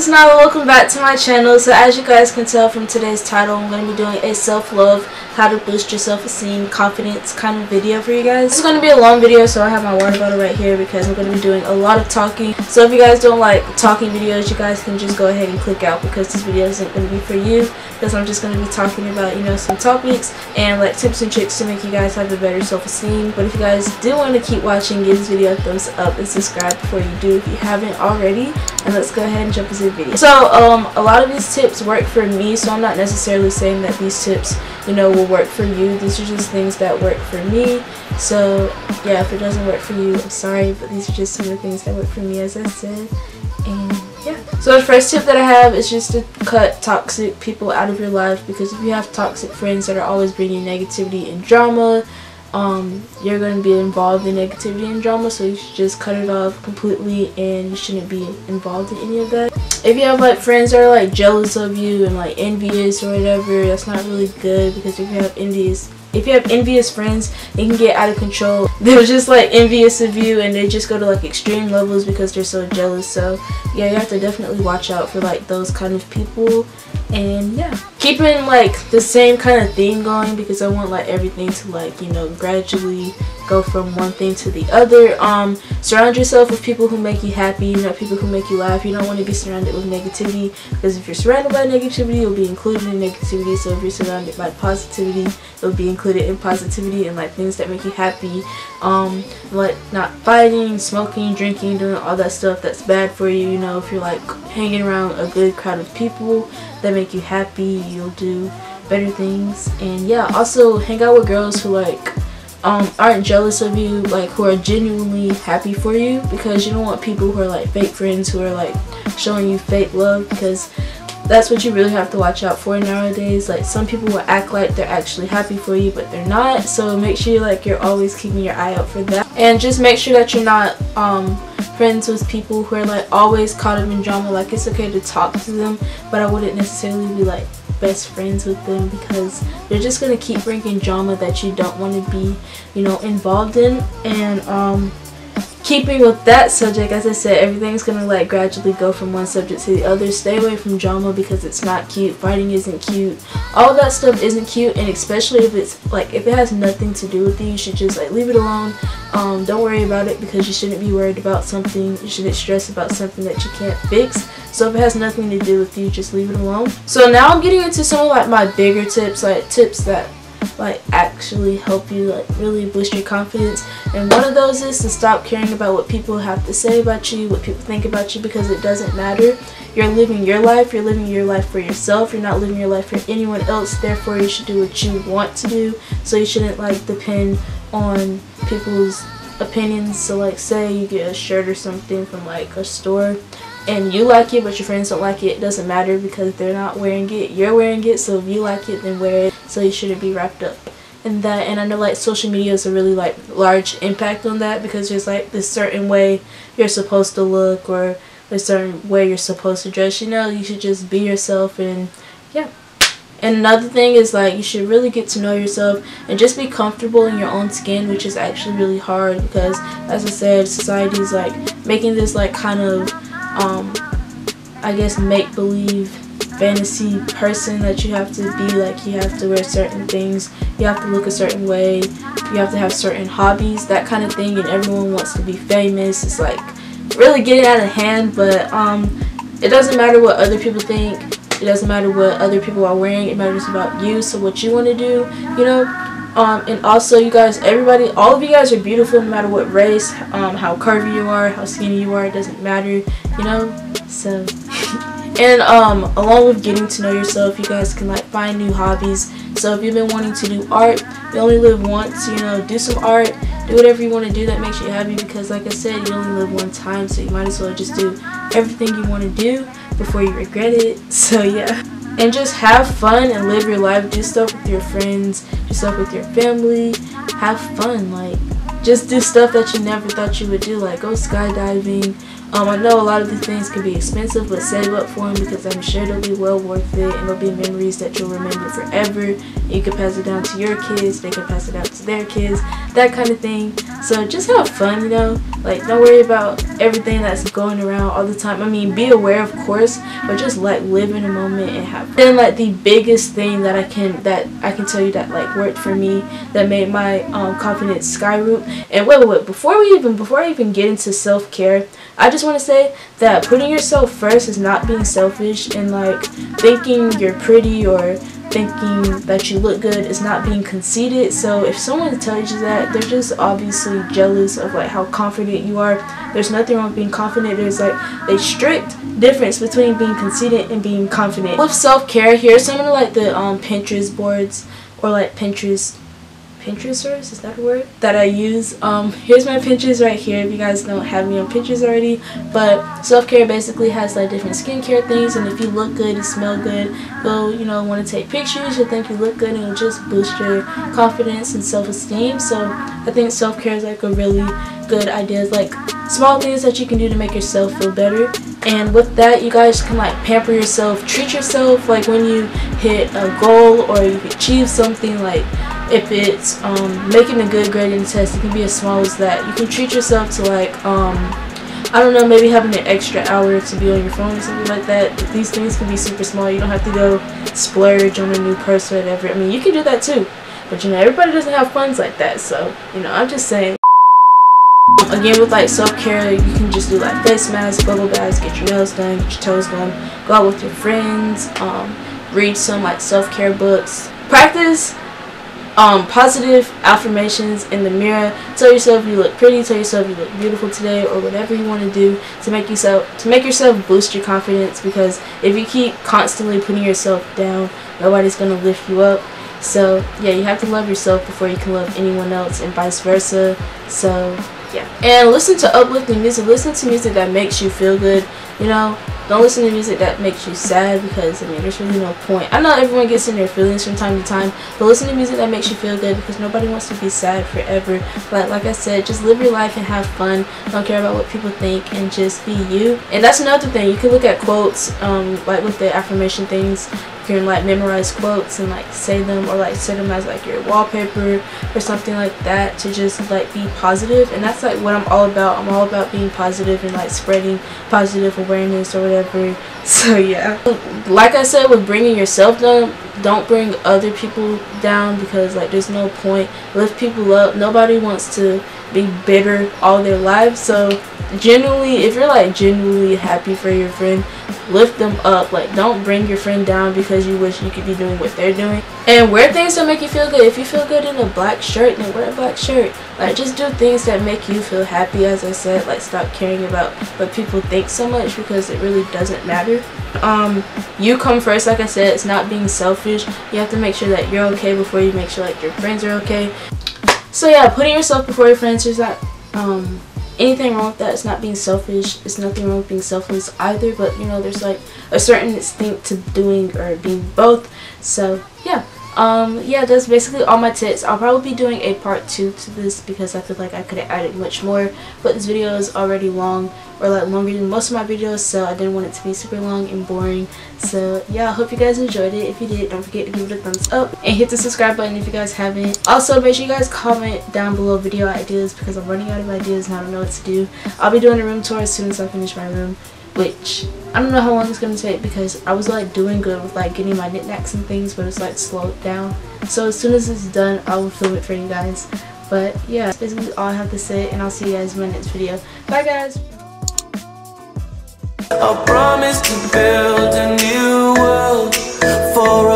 Niyla, welcome back to my channel. So as you guys can tell from today's title, I'm going to be doing a self-love, how to boost your self-esteem, confidence kind of video for you guys. This is going to be a long video, so I have my water bottle right here because I'm going to be doing a lot of talking. So if you guys don't like talking videos, you guys can just go ahead and click out because this video isn't going to be for you, because I'm just going to be talking about, you know, some topics and like tips and tricks to make you guys have a better self-esteem. But if you guys do want to keep watching, give this video a thumbs up and subscribe before you do if you haven't already. And let's go ahead and jump into the video. So a lot of these tips work for me, so I'm not necessarily saying that these tips, you know, will work for you. These are just things that work for me. So yeah, if it doesn't work for you, I'm sorry, but these are just some of the things that work for me, as I said. And yeah, so the first tip that I have is just to cut toxic people out of your life, because if you have toxic friends that are always bringing negativity and drama, you're going to be involved in negativity and drama, so you should just cut it off completely and you shouldn't be involved in any of that. If you have like friends that are like jealous of you and like envious or whatever, that's not really good, because if you have envious friends, they can get out of control. They're just like envious of you and they just go to like extreme levels because they're so jealous. So yeah, you have to definitely watch out for like those kind of people. And yeah, keeping like the same kind of thing going, because I want like everything to like, you know, gradually go from one thing to the other. Surround yourself with people who make you happy, not people who make you laugh. You don't want to be surrounded with negativity, because if you're surrounded by negativity, you'll be included in negativity. So if you're surrounded by positivity, it'll be included in positivity and like things that make you happy. Like not fighting, smoking, drinking, doing all that stuff that's bad for you. You know, if you're like hanging around a good crowd of people that make you happy, you'll do better things. And yeah, also hang out with girls who like aren't jealous of you, like who are genuinely happy for you, because you don't want people who are like fake friends who are like showing you fake love, because that's what you really have to watch out for nowadays. Like some people will act like they're actually happy for you, but they're not. So make sure like you're always keeping your eye out for that, and just make sure that you're not friends with people who are like always caught up in drama. Like it's okay to talk to them, but I wouldn't necessarily be like best friends with them, because they're just gonna keep bringing drama that you don't want to be, you know, involved in. And keeping with that subject, as I said, everything's gonna like gradually go from one subject to the other. Stay away from drama because it's not cute. Fighting isn't cute. All that stuff isn't cute, and especially if it's like, if it has nothing to do with you, you should just like leave it alone. Don't worry about it, because you shouldn't be worried about something. You shouldn't stress about something that you can't fix. So if it has nothing to do with you, just leave it alone. So now I'm getting into some of like my bigger tips, like tips that like actually help you like really boost your confidence. And one of those is to stop caring about what people have to say about you, what people think about you, because it doesn't matter. You're living your life. You're living your life for yourself. You're not living your life for anyone else. Therefore you should do what you want to do. So you shouldn't like depend on people's opinions. So like say you get a shirt or something from like a store and you like it but your friends don't like it, it doesn't matter, because they're not wearing it, you're wearing it. So if you like it, then wear it. So you shouldn't be wrapped up in that. And I know like social media is a really like large impact on that, because there's like this certain way you're supposed to look or a certain way you're supposed to dress. You know, you should just be yourself. And yeah. And another thing is like you should really get to know yourself and just be comfortable in your own skin, which is actually really hard, because as I said, society is like making this like kind of I guess make-believe fantasy person that you have to be. Like you have to wear certain things, you have to look a certain way, you have to have certain hobbies, that kind of thing, and everyone wants to be famous. It's like really getting out of hand. But it doesn't matter what other people think, it doesn't matter what other people are wearing, it matters about you. So what you want to do, you know. And also you guys, everybody, all of you guys are beautiful, no matter what race, how curvy you are, how skinny you are, it doesn't matter, you know. So and along with getting to know yourself, you guys can like find new hobbies. So if you've been wanting to do art, you only live once, you know, do some art, do whatever you want to do that makes you happy, because like I said, you only live one time, so you might as well just do everything you want to do before you regret it. So yeah. And just have fun and live your life. Do stuff with your friends, do stuff with your family, have fun. Like just do stuff that you never thought you would do, like go skydiving, I know a lot of these things can be expensive, but save up for them because I'm sure they'll be well worth it, and they'll be memories that you'll remember forever. You can pass it down to your kids, they can pass it down to their kids, that kind of thing. So just have fun, you know, like don't worry about everything that's going around all the time. I mean, be aware of course, but just like live in a moment and have fun. Then like the biggest thing that I can tell you that like worked for me, that made my confidence skyrocket. And wait, before I even get into self-care, I just want to say that putting yourself first is not being selfish, and like thinking you're pretty or thinking that you look good is not being conceited. So if someone tells you that, they're just obviously jealous of like how confident you are. There's nothing wrong with being confident. There's like a strict difference between being conceited and being confident. With self-care, here's some of like the Pinterest boards, or like Pinteresters, is that a word, that I use. Here's my Pinterest right here if you guys don't have me on Pinterest already. But self-care basically has like different skincare things, and if you look good, you smell good, you'll, you know, want to take pictures, you'll think you look good, and it'll just boost your confidence and self-esteem. So I think self-care is like a really good idea. It's like small things that you can do to make yourself feel better. And with that, you guys can like pamper yourself, treat yourself. Like when you hit a goal or you achieve something, like if it's making a good grade in the test, it can be as small as that. You can treat yourself to like I don't know, maybe having an extra hour to be on your phone or something like that. These things can be super small. You don't have to go splurge on a new purse or whatever. I mean, you can do that too, but you know, everybody doesn't have funds like that. So you know, I'm just saying. Again, with like self-care, you can just do like face masks, bubble baths, get your nails done, get your toes done, go out with your friends, read some like self-care books, practice positive affirmations in the mirror. Tell yourself you look pretty, tell yourself you look beautiful today, or whatever you want to do to make yourself boost your confidence, because if you keep constantly putting yourself down, nobody's going to lift you up. So yeah, you have to love yourself before you can love anyone else, and vice versa. So yeah, and listen to uplifting music. Listen to music that makes you feel good. You know, don't listen to music that makes you sad, because I mean, there's really no point. I know everyone gets in their feelings from time to time, but listen to music that makes you feel good, because nobody wants to be sad forever. But like I said, just live your life and have fun. Don't care about what people think, and just be you. And that's another thing. You can look at quotes, like with the affirmation things. You can like memorize quotes and like say them, or like set them as like your wallpaper or something like that, to just like be positive. And that's like what I'm all about. I'm all about being positive and like spreading positive awareness or whatever. So yeah, like I said, with bringing yourself down, don't bring other people down, because like there's no point. Lift people up. Nobody wants to be bitter all their lives. So genuinely, if you're like genuinely happy for your friend, lift them up. Like don't bring your friend down because you wish you could be doing what they're doing. And wear things that make you feel good. If you feel good in a black shirt, then wear a black shirt. Like just do things that make you feel happy. As I said, like stop caring about what people think so much, because it really doesn't matter. You come first. Like I said, it's not being selfish. You have to make sure that you're okay before you make sure like your friends are okay. So yeah, putting yourself before your friends, there's not anything wrong with that. It's not being selfish. It's nothing wrong with being selfless either, but you know, there's like a certain instinct to doing or being both. So yeah, yeah, that's basically all my tips. I'll probably be doing a part 2 to this, because I feel like I could have added much more, but this video is already long, or like longer than most of my videos, so I didn't want it to be super long and boring. So yeah, I hope you guys enjoyed it. If you did, don't forget to give it a thumbs up and hit the subscribe button if you guys haven't. Also, make sure you guys comment down below video ideas, because I'm running out of ideas and I don't know what to do. I'll be doing a room tour as soon as I finish my room, which I don't know how long it's gonna take, because I was like doing good with like getting my knickknacks and things, but it's like slowed down. So as soon as it's done, I will film it for you guys. But yeah, that's basically all I have to say, and I'll see you guys in my next video. Bye guys. I promise to build a new world for